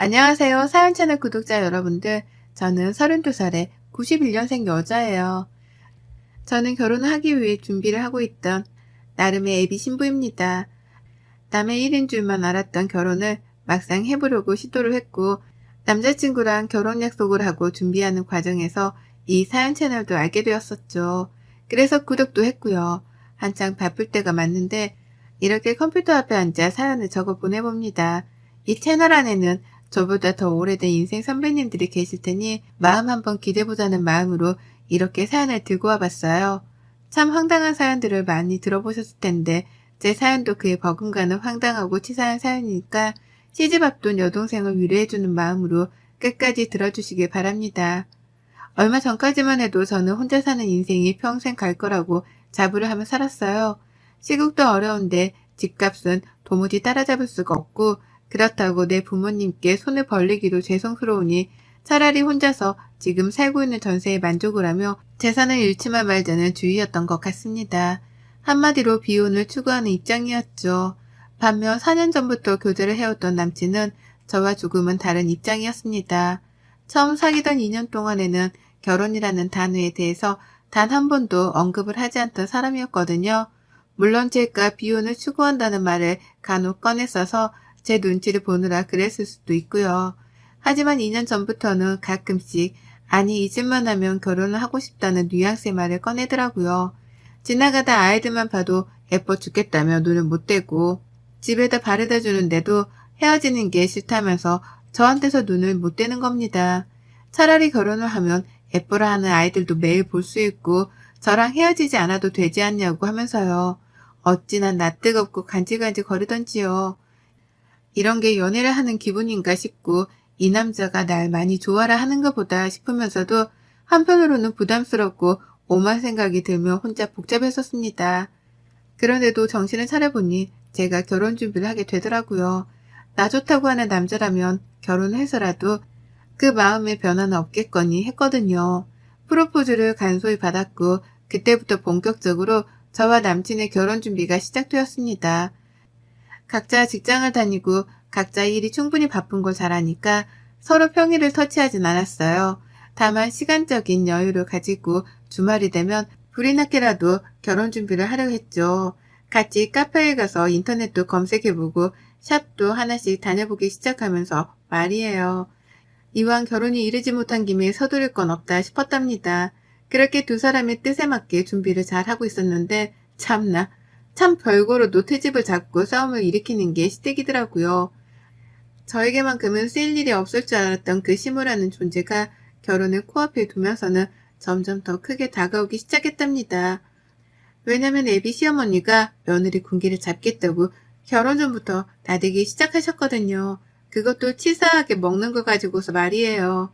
안녕하세요. 사연 채널 구독자 여러분들. 저는 32살의 91년생 여자예요. 저는 결혼을 하기 위해 준비를 하고 있던 나름의 예비 신부입니다. 남의 일인 줄만 알았던 결혼을 막상 해보려고 시도를 했고, 남자친구랑 결혼 약속을 하고 준비하는 과정에서 이 사연 채널도 알게 되었었죠. 그래서 구독도 했고요. 한창 바쁠 때가 맞는데 이렇게 컴퓨터 앞에 앉아 사연을 적어 보내봅니다. 이 채널 안에는 저보다 더 오래된 인생 선배님들이 계실 테니 마음 한번 기대보자는 마음으로 이렇게 사연을 들고 와봤어요. 참 황당한 사연들을 많이 들어보셨을 텐데 제 사연도 그에 버금가는 황당하고 치사한 사연이니까 시집 앞둔 여동생을 위로해주는 마음으로 끝까지 들어주시길 바랍니다. 얼마 전까지만 해도 저는 혼자 사는 인생이 평생 갈 거라고 자부를 하며 살았어요. 시국도 어려운데 집값은 도무지 따라잡을 수가 없고 그렇다고 내 부모님께 손을 벌리기도 죄송스러우니 차라리 혼자서 지금 살고 있는 전세에 만족을 하며 재산을 잃지만 말자는 주의였던 것 같습니다. 한마디로 비혼을 추구하는 입장이었죠. 반면 4년 전부터 교제를 해왔던 남친은 저와 조금은 다른 입장이었습니다. 처음 사귀던 2년 동안에는 결혼이라는 단어에 대해서 단 한 번도 언급을 하지 않던 사람이었거든요. 물론 제가 비혼을 추구한다는 말을 간혹 꺼냈어서 제 눈치를 보느라 그랬을 수도 있고요. 하지만 2년 전부터는 가끔씩 아니 잊을만 하면 결혼을 하고 싶다는 뉘앙스의 말을 꺼내더라고요. 지나가다 아이들만 봐도 예뻐 죽겠다며 눈을 못 떼고 집에다 바래다 주는데도 헤어지는 게 싫다면서 저한테서 눈을 못 떼는 겁니다. 차라리 결혼을 하면 예뻐라 하는 아이들도 매일 볼 수 있고 저랑 헤어지지 않아도 되지 않냐고 하면서요. 어찌나 낯뜨겁고 간질간질 거리던지요. 이런 게 연애를 하는 기분인가 싶고 이 남자가 날 많이 좋아라 하는 것보다 싶으면서도 한편으로는 부담스럽고 오만 생각이 들며 혼자 복잡했었습니다. 그런데도 정신을 차려보니 제가 결혼 준비를 하게 되더라고요. 나 좋다고 하는 남자라면 결혼을 해서라도 그 마음의 변화는 없겠거니 했거든요. 프로포즈를 간소히 받았고 그때부터 본격적으로 저와 남친의 결혼 준비가 시작되었습니다. 각자 직장을 다니고 각자 일이 충분히 바쁜 걸 잘 아니까 서로 평일을 터치하진 않았어요. 다만 시간적인 여유를 가지고 주말이 되면 불이 났게라도 결혼 준비를 하려 했죠. 같이 카페에 가서 인터넷도 검색해보고 샵도 하나씩 다녀보기 시작하면서 말이에요. 이왕 결혼이 이르지 못한 김에 서두를 건 없다 싶었답니다. 그렇게 두 사람의 뜻에 맞게 준비를 잘 하고 있었는데 참나 참 별거로도 트집을 잡고 싸움을 일으키는 게 시댁이더라고요. 저에게만큼은 쓰일 일이 없을 줄 알았던 그 시무라는 존재가 결혼을 코앞에 두면서는 점점 더 크게 다가오기 시작했답니다. 왜냐면 애비 시어머니가 며느리 군기를 잡겠다고 결혼 전부터 나대기 시작하셨거든요. 그것도 치사하게 먹는 거 가지고서 말이에요.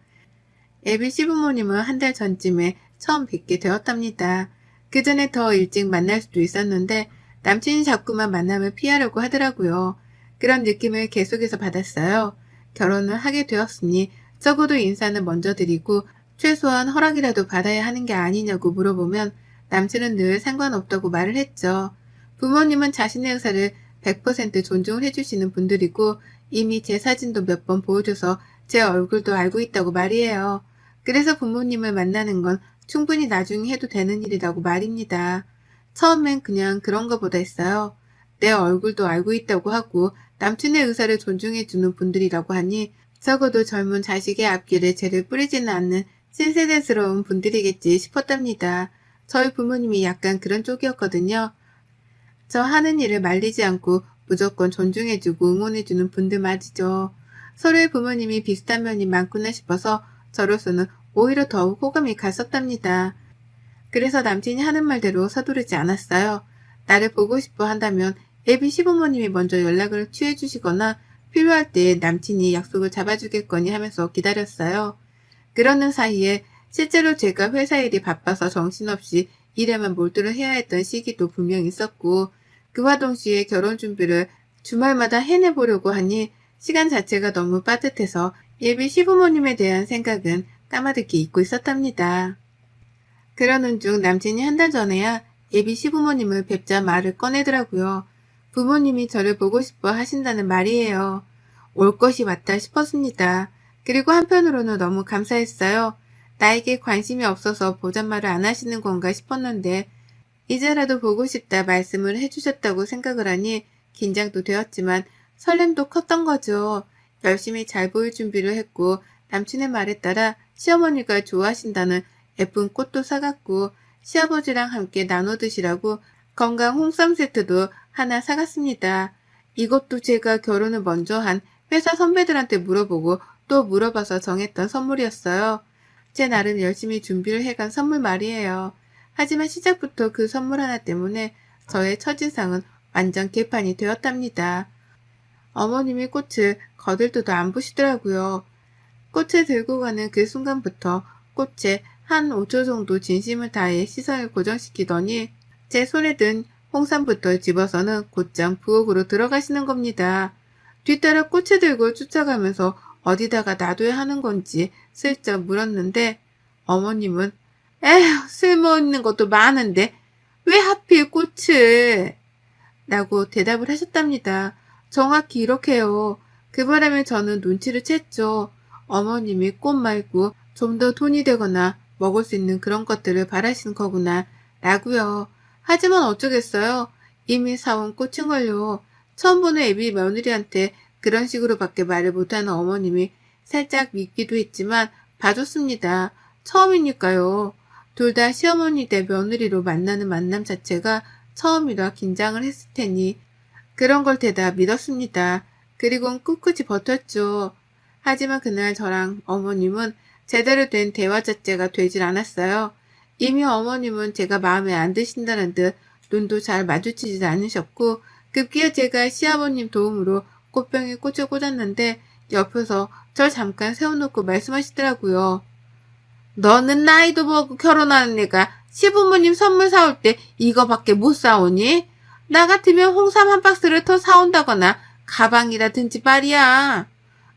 애비 시부모님은 한 달 전쯤에 처음 뵙게 되었답니다. 그 전에 더 일찍 만날 수도 있었는데 남친이 자꾸만 만남을 피하려고 하더라고요. 그런 느낌을 계속해서 받았어요. 결혼을 하게 되었으니 적어도 인사는 먼저 드리고 최소한 허락이라도 받아야 하는 게 아니냐고 물어보면 남친은 늘 상관없다고 말을 했죠. 부모님은 자신의 의사를 100% 존중을 해주시는 분들이고 이미 제 사진도 몇 번 보여줘서 제 얼굴도 알고 있다고 말이에요. 그래서 부모님을 만나는 건 충분히 나중에 해도 되는 일이라고 말입니다. 처음엔 그냥 그런 거보다 했어요. 내 얼굴도 알고 있다고 하고 남친의 의사를 존중해주는 분들이라고 하니 적어도 젊은 자식의 앞길에 죄를 뿌리지는 않는 신세대스러운 분들이겠지 싶었답니다. 저희 부모님이 약간 그런 쪽이었거든요. 저 하는 일을 말리지 않고 무조건 존중해주고 응원해주는 분들 말이죠. 서로의 부모님이 비슷한 면이 많구나 싶어서 저로서는 오히려 더욱 호감이 갔었답니다. 그래서 남친이 하는 말대로 서두르지 않았어요. 나를 보고 싶어 한다면 애비 시부모님이 먼저 연락을 취해주시거나 필요할 때 남친이 약속을 잡아주겠거니 하면서 기다렸어요. 그러는 사이에 실제로 제가 회사 일이 바빠서 정신없이 일에만 몰두를 해야 했던 시기도 분명 있었고 그와 동시에 결혼 준비를 주말마다 해내보려고 하니 시간 자체가 너무 빠듯해서 예비 시부모님에 대한 생각은 까마득히 잊고 있었답니다. 그러는 중 남친이 한 달 전에야 예비 시부모님을 뵙자 말을 꺼내더라고요. 부모님이 저를 보고 싶어 하신다는 말이에요. 올 것이 맞다 싶었습니다. 그리고 한편으로는 너무 감사했어요. 나에게 관심이 없어서 보잔말을 안 하시는 건가 싶었는데 이제라도 보고 싶다 말씀을 해주셨다고 생각을 하니 긴장도 되었지만 설렘도 컸던 거죠. 열심히 잘 보일 준비를 했고 남친의 말에 따라 시어머니가 좋아하신다는 예쁜 꽃도 사갔고 시아버지랑 함께 나눠 드시라고 건강 홍삼 세트도 하나 사갔습니다. 이것도 제가 결혼을 먼저 한 회사 선배들한테 물어보고 또 물어봐서 정했던 선물이었어요. 제 나름 열심히 준비를 해간 선물 말이에요. 하지만 시작부터 그 선물 하나 때문에 저의 첫인상은 완전 개판이 되었답니다. 어머님이 꽃을 거들떠도 안 보시더라고요. 꽃을 들고 가는 그 순간부터 꽃에 한 5초 정도 진심을 다해 시선을 고정시키더니 제 손에 든 홍삼부터 집어서는 곧장 부엌으로 들어가시는 겁니다. 뒤따라 꽃을 들고 쫓아가면서 어디다가 놔둬야 하는 건지 슬쩍 물었는데 어머님은 에휴 쓸모있는 것도 많은데 왜 하필 꽃을 라고 대답을 하셨답니다. 정확히 이렇게요. 그 바람에 저는 눈치를 챘죠. 어머님이 꽃 말고 좀 더 돈이 되거나 먹을 수 있는 그런 것들을 바라시는 거구나 라고요. 하지만 어쩌겠어요. 이미 사온 꽃인걸요. 처음 보는 애비 며느리한테 그런 식으로밖에 말을 못하는 어머님이 살짝 밉기도 했지만 봐줬습니다. 처음이니까요. 둘 다 시어머니 대 며느리로 만나는 만남 자체가 처음이라 긴장을 했을 테니 그런 걸 대다 믿었습니다. 그리곤 꿋꿋이 버텼죠. 하지만 그날 저랑 어머님은 제대로 된 대화 자체가 되질 않았어요. 이미 어머님은 제가 마음에 안 드신다는 듯 눈도 잘 마주치지 않으셨고 급기야 제가 시아버님 도움으로 꽃병에 꽃을 꽂았는데 옆에서 절 잠깐 세워놓고 말씀하시더라고요. 너는 나이도 먹고 결혼하는 애가 시부모님 선물 사올 때 이거밖에 못 사오니? 나 같으면 홍삼 한 박스를 더 사온다거나 가방이라든지 말이야.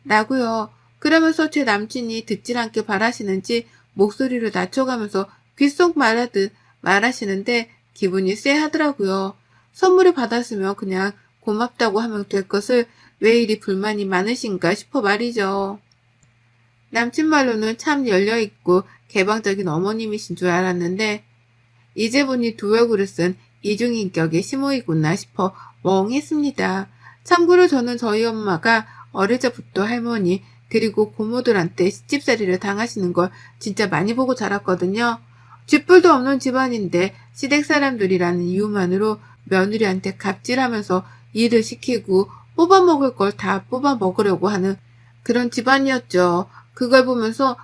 라고요. 그러면서 제 남친이 듣질 않게 바라시는지 목소리를 낮춰가면서 귓속 말하듯 말하시는데 기분이 쎄하더라고요. 선물을 받았으면 그냥 고맙다고 하면 될 것을 왜 이리 불만이 많으신가 싶어 말이죠. 남친 말로는 참 열려있고 개방적인 어머님이신 줄 알았는데 이제 보니 두 얼굴을 쓴 이중인격의 시모이구나 싶어 멍했습니다. 참고로 저는 저희 엄마가 어릴 적부터 할머니 그리고 고모들한테 시집살이를 당하시는 걸 진짜 많이 보고 자랐거든요. 쥐뿔도 없는 집안인데 시댁 사람들이라는 이유만으로 며느리한테 갑질하면서 일을 시키고 뽑아먹을 걸 다 뽑아먹으려고 하는 그런 집안이었죠. 그걸 보면서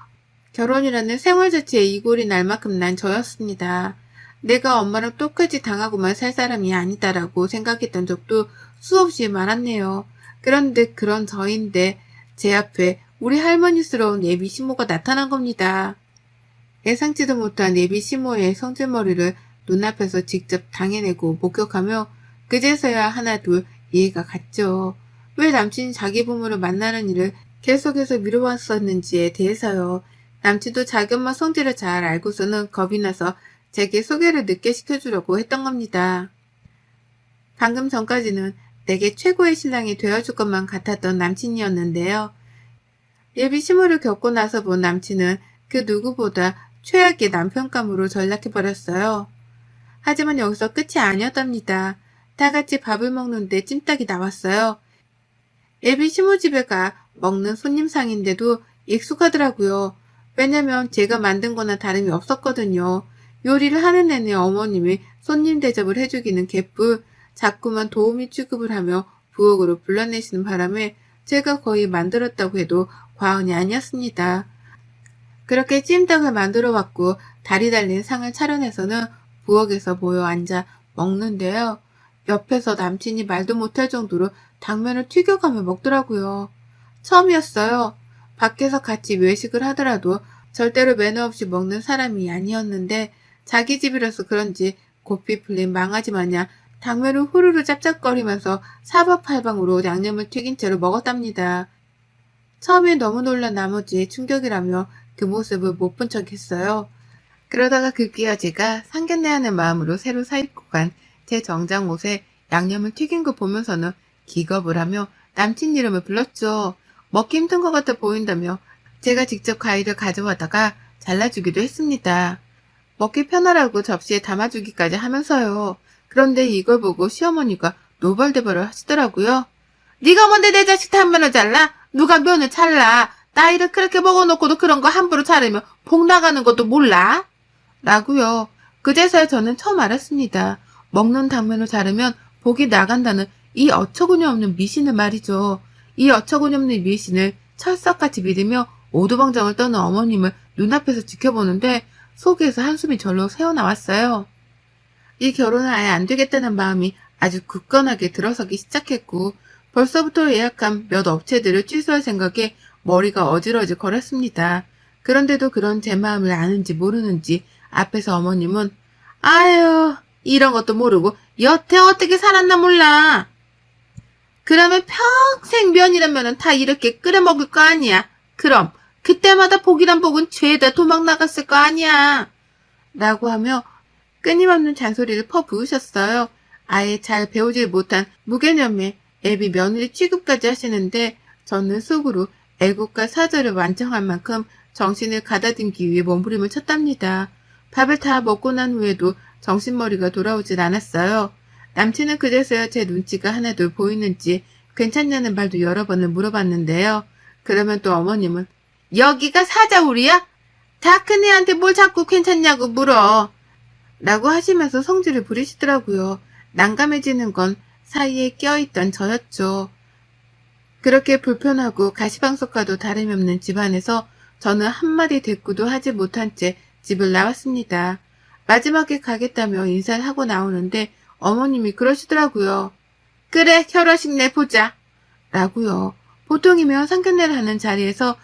결혼이라는 생활 자체에 이골이 날 만큼 난 저였습니다. 내가 엄마랑 똑같이 당하고만 살 사람이 아니다라고 생각했던 적도 수없이 많았네요. 그런데 그런 저인데 제 앞에 우리 할머니스러운 예비 시모가 나타난 겁니다. 예상치도 못한 예비 시모의 성질머리를 눈앞에서 직접 당해내고 목격하며 그제서야 하나둘 이해가 갔죠. 왜 남친이 자기 부모를 만나는 일을 계속해서 미뤄왔었는지에 대해서요. 남친도 자기 엄마 성질을 잘 알고서는 겁이 나서 제게 소개를 늦게 시켜주려고 했던 겁니다. 방금 전까지는 내게 최고의 신랑이 되어줄 것만 같았던 남친이었는데요. 예비 시모를 겪고 나서 본 남친은 그 누구보다 최악의 남편감으로 전락해버렸어요. 하지만 여기서 끝이 아니었답니다. 다 같이 밥을 먹는데 찜닭이 나왔어요. 예비 시모 집에 가 먹는 손님상인데도 익숙하더라고요. 왜냐면 제가 만든 거나 다름이 없었거든요. 요리를 하는 내내 어머님이 손님 대접을 해주기는 개뿔 자꾸만 도우미 취급을 하며 부엌으로 불러내시는 바람에 제가 거의 만들었다고 해도 과언이 아니었습니다. 그렇게 찜닭을 만들어 왔고 다리 달린 상을 차려내서는 부엌에서 모여 앉아 먹는데요. 옆에서 남친이 말도 못할 정도로 당면을 튀겨가며 먹더라고요. 처음이었어요. 밖에서 같이 외식을 하더라도 절대로 매너 없이 먹는 사람이 아니었는데 자기 집이라서 그런지 고삐 풀린 망아지 마냥 당면을 후루루 짭짭거리면서 사방팔방으로 양념을 튀긴 채로 먹었답니다. 처음에 너무 놀란 나머지 충격이라며 그 모습을 못 본 척 했어요. 그러다가 급기야 제가 상견례하는 마음으로 새로 사입고 간 제 정장 옷에 양념을 튀긴 거 보면서는 기겁을 하며 남친 이름을 불렀죠. 먹기 힘든 것 같아 보인다며 제가 직접 과일을 가져와다가 잘라주기도 했습니다. 먹기 편하라고 접시에 담아주기까지 하면서요. 그런데 이걸 보고 시어머니가 노발대발을 하시더라고요. 네가 뭔데 내 자식 단면을 잘라? 누가 면을 잘라? 나이를 그렇게 먹어놓고도 그런 거 함부로 자르면 복 나가는 것도 몰라? 라고요. 그제서야 저는 처음 알았습니다. 먹는 당면을 자르면 복이 나간다는 이 어처구니 없는 미신을 말이죠. 이 어처구니 없는 미신을 철석같이 믿으며 오두방정을 떠는 어머님을 눈앞에서 지켜보는데 속에서 한숨이 절로 새어나왔어요. 이 결혼은 아예 안 되겠다는 마음이 아주 굳건하게 들어서기 시작했고 벌써부터 예약한 몇 업체들을 취소할 생각에 머리가 어질어질 거렸습니다. 그런데도 그런 제 마음을 아는지 모르는지 앞에서 어머님은 아유 이런 것도 모르고 여태 어떻게 살았나 몰라. 그러면 평생 면이라면 다 이렇게 끓여 먹을 거 아니야. 그럼 그때마다 복이란 복은 죄다 도망 나갔을 거 아니야. 라고 하며 끊임없는 잔소리를 퍼부으셨어요. 아예 잘 배우질 못한 무개념의 애비 며느리 취급까지 하시는데 저는 속으로 애국과 사절을 완성할 만큼 정신을 가다듬기 위해 몸부림을 쳤답니다. 밥을 다 먹고 난 후에도 정신머리가 돌아오질 않았어요. 남친은 그제서야 제 눈치가 하나둘 보이는지 괜찮냐는 말도 여러 번을 물어봤는데요. 그러면 또 어머님은 여기가 사자울이야? 다 큰 애한테 뭘 자꾸 괜찮냐고 물어. 라고 하시면서 성질을 부리시더라고요. 난감해지는 건 사이에 껴있던 저였죠. 그렇게 불편하고 가시방석과도 다름이 없는 집안에서 저는 한마디 대꾸도 하지 못한 채 집을 나왔습니다. 마지막에 가겠다며 인사를 하고 나오는데 어머님이 그러시더라고요. 그래 결혼식 내보자. 라고요. 보통이면 상견례를 하는 자리에서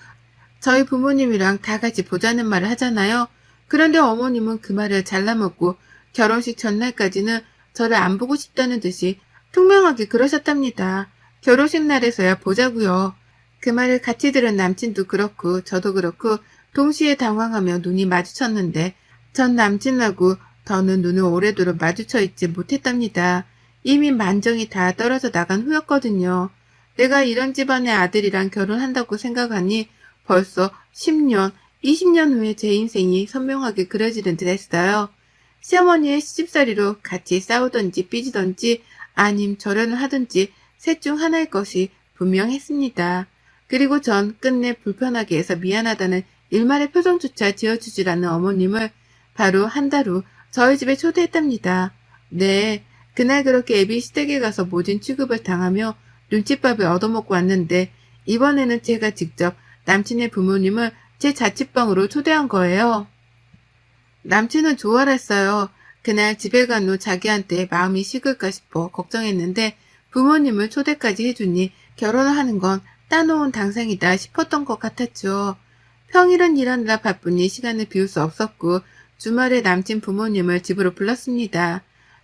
저희 부모님이랑 다 같이 보자는 말을 하잖아요. 그런데 어머님은 그 말을 잘라먹고 결혼식 전날까지는 저를 안 보고 싶다는 듯이 투명하게 그러셨답니다. 결혼식 날에서야 보자고요. 그 말을 같이 들은 남친도 그렇고 저도 그렇고 동시에 당황하며 눈이 마주쳤는데 전 남친하고 더는 눈을 오래도록 마주쳐 있지 못했답니다. 이미 만정이 다 떨어져 나간 후였거든요. 내가 이런 집안의 아들이랑 결혼한다고 생각하니 벌써 10년, 20년 후에 제 인생이 선명하게 그려지는 듯 했어요. 시어머니의 시집살이로 같이 싸우던지 삐지던지 아님 절연을 하든지 셋 중 하나일 것이 분명했습니다. 그리고 전 끝내 불편하게 해서 미안하다는 일말의 표정조차 지어주질 않는 어머님을 바로 한 달 후 저희 집에 초대했답니다. 네, 그날 그렇게 애비 시댁에 가서 모진 취급을 당하며 눈칫밥을 얻어먹고 왔는데 이번에는 제가 직접 남친의 부모님을 제 자취방으로 초대한 거예요. 남친은 좋아라 했어요. 그날 집에 간 후 자기한테 마음이 식을까 싶어 걱정했는데 부모님을 초대까지 해주니 결혼을 하는 건 따놓은 당상이다 싶었던 것 같았죠. 평일은 일하느라 바쁘니 시간을 비울 수 없었고 주말에 남친 부모님을 집으로 불렀습니다.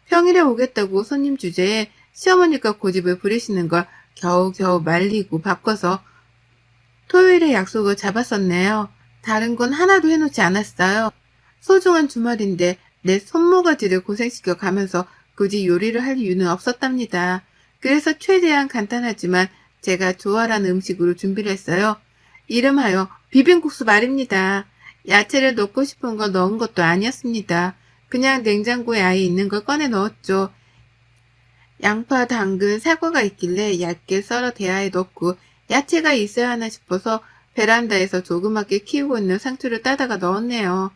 평일에 오겠다고 손님 주제에 시어머니가 고집을 부리시는 걸 겨우겨우 말리고 바꿔서 토요일에 약속을 잡았었네요. 다른 건 하나도 해놓지 않았어요. 소중한 주말인데 내 손모가지를 고생시켜 가면서 굳이 요리를 할 이유는 없었답니다. 그래서 최대한 간단하지만 제가 좋아하는 음식으로 준비를 했어요. 이름하여 비빔국수 말입니다. 야채를 넣고 싶은 거 넣은 것도 아니었습니다. 그냥 냉장고에 아예 있는 걸 꺼내 넣었죠. 양파, 당근, 사과가 있길래 얇게 썰어 대야에 넣고 야채가 있어야 하나 싶어서 베란다에서 조그맣게 키우고 있는 상추를 따다가 넣었네요.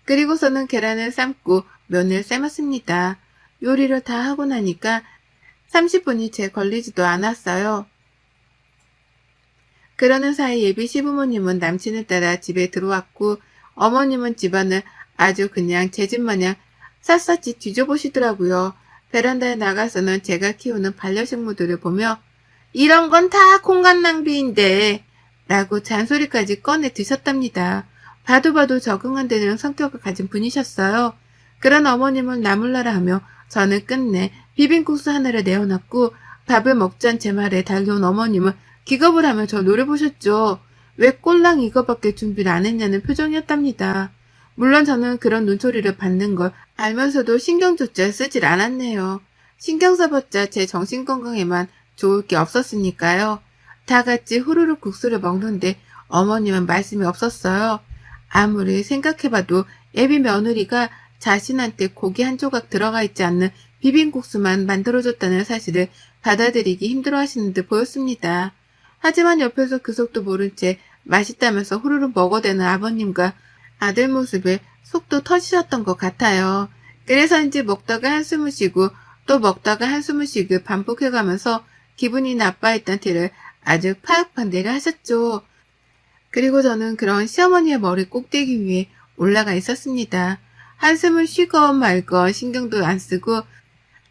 그리고서는 계란을 삶고 면을 삶았습니다. 요리를 다 하고 나니까 30분이 채 걸리지도 않았어요. 그러는 사이 예비 시부모님은 남친을 따라 집에 들어왔고 어머님은 집안을 아주 그냥 제 집 마냥 샅샅이 뒤져보시더라고요. 베란다에 나가서는 제가 키우는 반려식물들을 보며 이런 건 다 공간 낭비인데 라고 잔소리까지 꺼내 드셨답니다. 봐도 적응 안 되는 성격을 가진 분이셨어요. 그런 어머님을 나몰라라 하며 저는 끝내 비빔국수 하나를 내어놨고 밥을 먹자는 제 말에 달려온 어머님은 기겁을 하며 저 노려보셨죠. 왜 꼴랑 이거밖에 준비를 안 했냐는 표정이었답니다. 물론 저는 그런 눈초리를 받는 걸 알면서도 신경조차 쓰질 않았네요. 신경 써봤자 제 정신건강에만 좋을 게 없었으니까요. 다 같이 후루룩 국수를 먹는데 어머님은 말씀이 없었어요. 아무리 생각해봐도 애비 며느리가 자신한테 고기 한 조각 들어가 있지 않는 비빔국수만 만들어줬다는 사실을 받아들이기 힘들어하시는 듯 보였습니다. 하지만 옆에서 그 속도 모른 채 맛있다면서 후루룩 먹어대는 아버님과 아들 모습에 속도 터지셨던 것 같아요. 그래서인지 먹다가 한숨을 쉬고 또 먹다가 한숨을 쉬고 반복해가면서 기분이 나빠했던 티를 아주 파악판 내려 하셨죠. 그리고 저는 그런 시어머니의 머리 꼭대기 위에 올라가 있었습니다. 한숨을 쉬건 말건 신경도 안 쓰고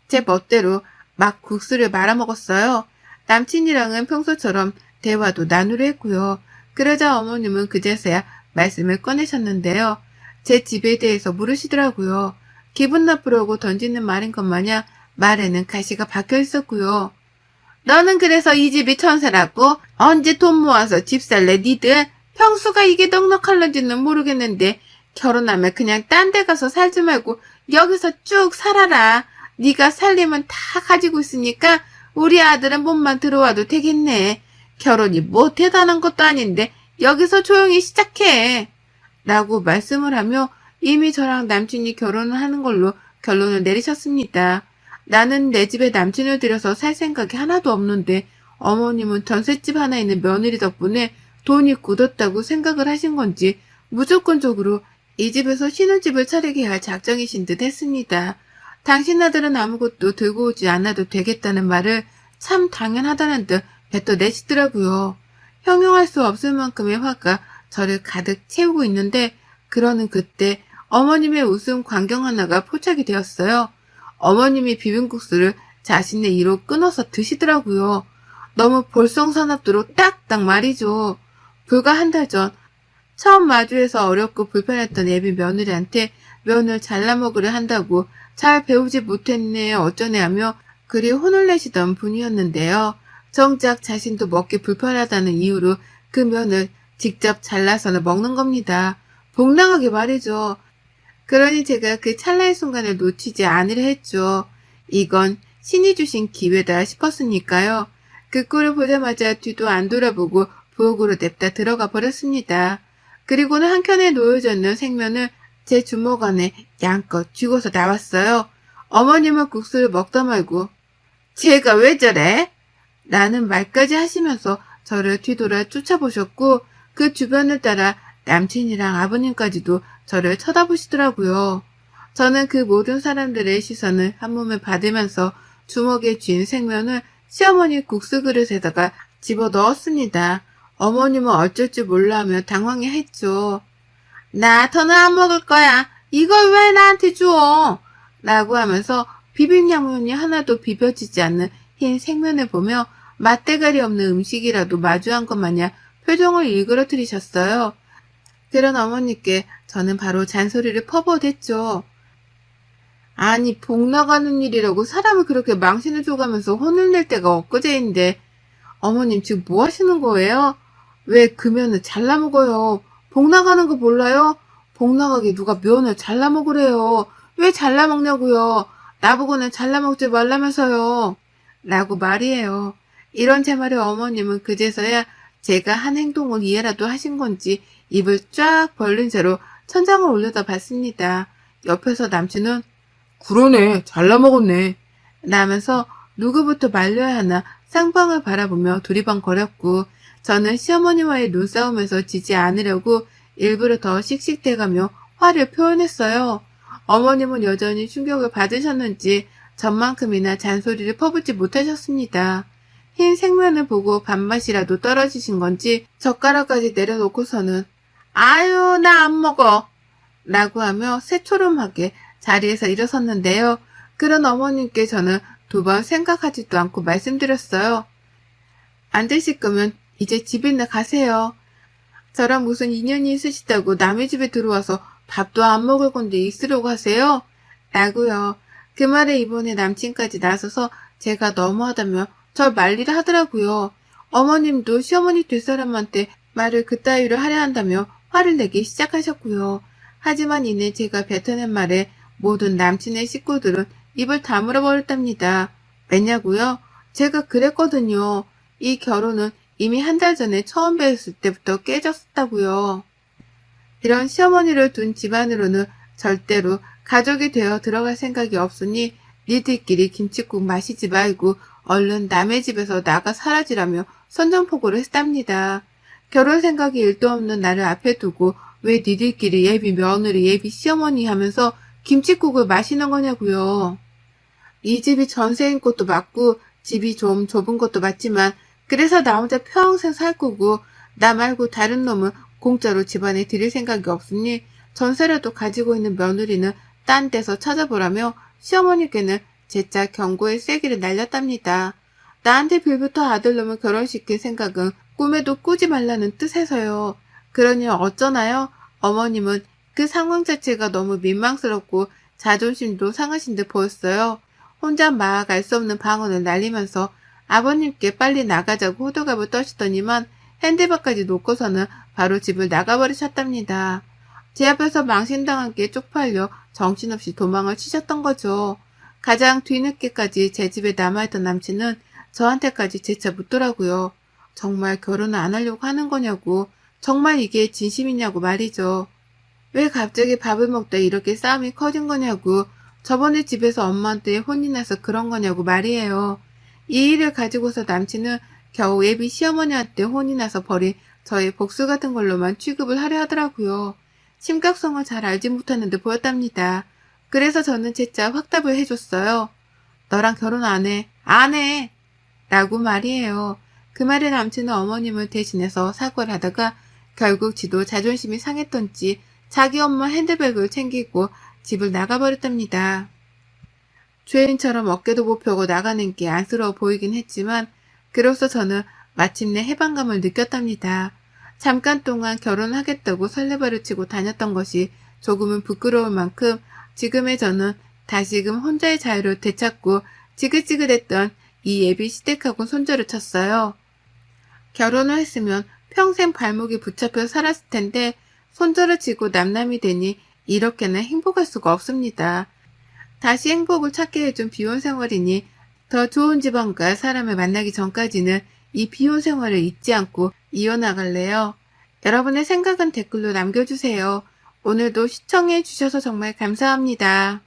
제 멋대로 막 국수를 말아먹었어요. 남친이랑은 평소처럼 대화도 나누려 했고요. 그러자 어머님은 그제서야 말씀을 꺼내셨는데요. 제 집에 대해서 물으시더라고요. 기분 나쁘려고 던지는 말인 것 마냥 말에는 가시가 박혀 있었고요. 너는 그래서 이 집이 천사라고? 언제 돈 모아서 집 살래 니들? 평수가 이게 넉넉할런지는 모르겠는데 결혼하면 그냥 딴 데 가서 살지 말고 여기서 쭉 살아라. 네가 살림은 다 가지고 있으니까 우리 아들은 몸만 들어와도 되겠네. 결혼이 뭐 대단한 것도 아닌데 여기서 조용히 시작해. 라고 말씀을 하며 이미 저랑 남친이 결혼을 하는 걸로 결론을 내리셨습니다. 나는 내 집에 남친을 들여서 살 생각이 하나도 없는데 어머님은 전셋집 하나 있는 며느리 덕분에 돈이 굳었다고 생각을 하신 건지 무조건적으로 이 집에서 신혼집을 차리게 할 작정이신 듯 했습니다. 당신 아들은 아무것도 들고 오지 않아도 되겠다는 말을 참 당연하다는 듯 뱉어내시더라고요. 형용할 수 없을 만큼의 화가 저를 가득 채우고 있는데 그러는 그때 어머님의 웃음 광경 하나가 포착이 되었어요. 어머님이 비빔국수를 자신의 이로 끊어서 드시더라고요. 너무 볼썽사납도록 딱딱 말이죠. 불과 한 달 전 처음 마주해서 어렵고 불편했던 애비 며느리한테 면을 잘라 먹으려 한다고 잘 배우지 못했네 어쩌네 하며 그리 혼을 내시던 분이었는데요. 정작 자신도 먹기 불편하다는 이유로 그 면을 직접 잘라서 먹는 겁니다. 복랑하게 말이죠. 그러니 제가 그 찰나의 순간을 놓치지 않으려 했죠. 이건 신이 주신 기회다 싶었으니까요. 그 꼴을 보자마자 뒤도 안 돌아보고 부엌으로 냅다 들어가 버렸습니다. 그리고는 한켠에 놓여져 있는 생면을 제 주먹 안에 양껏 쥐고서 나왔어요. 어머님은 국수를 먹다 말고 쟤가 왜 저래? 라는 말까지 하시면서 저를 뒤돌아 쫓아보셨고 그 주변을 따라 남친이랑 아버님까지도 저를 쳐다보시더라고요. 저는 그 모든 사람들의 시선을 한 몸에 받으면서 주먹에 쥔 생면을 시어머니 국수 그릇에다가 집어넣었습니다. 어머님은 어쩔 줄 몰라 하며 당황해했죠. 나 더는 안 먹을 거야. 이걸 왜 나한테 줘? 라고 하면서 비빔양면이 하나도 비벼지지 않는 흰 생면을 보며 맛대가리 없는 음식이라도 마주한 것 마냥 표정을 일그러뜨리셨어요. 그런 어머니께 저는 바로 잔소리를 퍼부어댔죠. 아니 복 나가는 일이라고 사람을 그렇게 망신을 줘가면서 혼을 낼 때가 엊그제인데 어머님 지금 뭐 하시는 거예요? 왜 그 면을 잘라 먹어요? 복 나가는 거 몰라요? 복 나가게 누가 면을 잘라 먹으래요? 왜 잘라 먹냐고요? 나보고는 잘라 먹지 말라면서요. 라고 말이에요. 이런 제 말에 어머님은 그제서야 제가 한 행동을 이해라도 하신 건지 입을 쫙 벌린 채로 천장을 올려다 봤습니다. 옆에서 남친은 그러네 잘라 먹었네 라면서 누구부터 말려야 하나 쌍방을 바라보며 두리번거렸고 저는 시어머니와의 눈싸움에서 지지 않으려고 일부러 더 씩씩대가며 화를 표현했어요. 어머님은 여전히 충격을 받으셨는지 전만큼이나 잔소리를 퍼붓지 못하셨습니다. 흰 생면을 보고 밥맛이라도 떨어지신 건지 젓가락까지 내려놓고서는 아유 나 안 먹어 라고 하며 새초롬하게 자리에서 일어섰는데요. 그런 어머님께 저는 2번 생각하지도 않고 말씀드렸어요. 안 드실 거면 이제 집이나 가세요. 저랑 무슨 인연이 있으시다고 남의 집에 들어와서 밥도 안 먹을 건데 있으려고 하세요? 라고요. 그 말에 이번에 남친까지 나서서 제가 너무하다며 절 말리를 하더라고요. 어머님도 시어머니 될 사람한테 말을 그따위로 하려 한다며 화를 내기 시작하셨고요. 하지만 이내 제가 뱉어낸 말에 모든 남친의 식구들은 입을 다물어 버렸답니다. 왜냐고요? 제가 그랬거든요. 이 결혼은 이미 한 달 전에 처음 뵀을 때부터 깨졌었다고요. 이런 시어머니를 둔 집안으로는 절대로 가족이 되어 들어갈 생각이 없으니 니들끼리 김칫국 마시지 말고 얼른 남의 집에서 나가 사라지라며 선전포고를 했답니다. 결혼 생각이 일도 없는 나를 앞에 두고 왜 니들끼리 예비 며느리 예비 시어머니 하면서 김칫국을 마시는 거냐고요. 이 집이 전세인 것도 맞고 집이 좀 좁은 것도 맞지만 그래서 나 혼자 평생 살 거고 나 말고 다른 놈은 공짜로 집안에 들일 생각이 없으니 전세라도 가지고 있는 며느리는 딴 데서 찾아보라며 시어머니께는 재차 경고의 쐐기를 날렸답니다. 나한테 빌부터 아들놈을 결혼시킬 생각은 꿈에도 꾸지 말라는 뜻에서요. 그러니 어쩌나요? 어머님은 그 상황 자체가 너무 민망스럽고 자존심도 상하신 듯 보였어요. 혼자 막 알 수 없는 방언을 날리면서 아버님께 빨리 나가자고 호들갑을 떠시더니만 핸드백까지 놓고서는 바로 집을 나가버리셨답니다. 제 앞에서 망신당한 게 쪽팔려 정신없이 도망을 치셨던 거죠. 가장 뒤늦게까지 제 집에 남아있던 남친은 저한테까지 재차 묻더라고요. 정말 결혼을 안 하려고 하는 거냐고, 정말 이게 진심이냐고 말이죠. 왜 갑자기 밥을 먹다 이렇게 싸움이 커진 거냐고, 저번에 집에서 엄마한테 혼이 나서 그런 거냐고 말이에요. 이 일을 가지고서 남친은 겨우 예비 시어머니한테 혼이 나서 버린 저의 복수 같은 걸로만 취급을 하려 하더라고요. 심각성을 잘 알지 못하는 듯 보였답니다. 그래서 저는 재차 확답을 해줬어요. 너랑 결혼 안 해. 안 해. 라고 말이에요. 그 말에 남친은 어머님을 대신해서 사과를 하다가 결국 지도 자존심이 상했던지 자기 엄마 핸드백을 챙기고 집을 나가버렸답니다. 죄인처럼 어깨도 못 펴고 나가는 게 안쓰러워 보이긴 했지만 그로써 저는 마침내 해방감을 느꼈답니다. 잠깐 동안 결혼하겠다고 설레발을 치고 다녔던 것이 조금은 부끄러울 만큼 지금의 저는 다시금 혼자의 자유를 되찾고 지긋지긋했던 이 예비 시댁하고 손절을 쳤어요. 결혼을 했으면 평생 발목이 붙잡혀 살았을 텐데 손절을 치고 남남이 되니 이렇게는 행복할 수가 없습니다. 다시 행복을 찾게 해준 비혼 생활이니 더 좋은 집안과 사람을 만나기 전까지는 이 비혼 생활을 잊지 않고 이어나갈래요. 여러분의 생각은 댓글로 남겨주세요. 오늘도 시청해 주셔서 정말 감사합니다.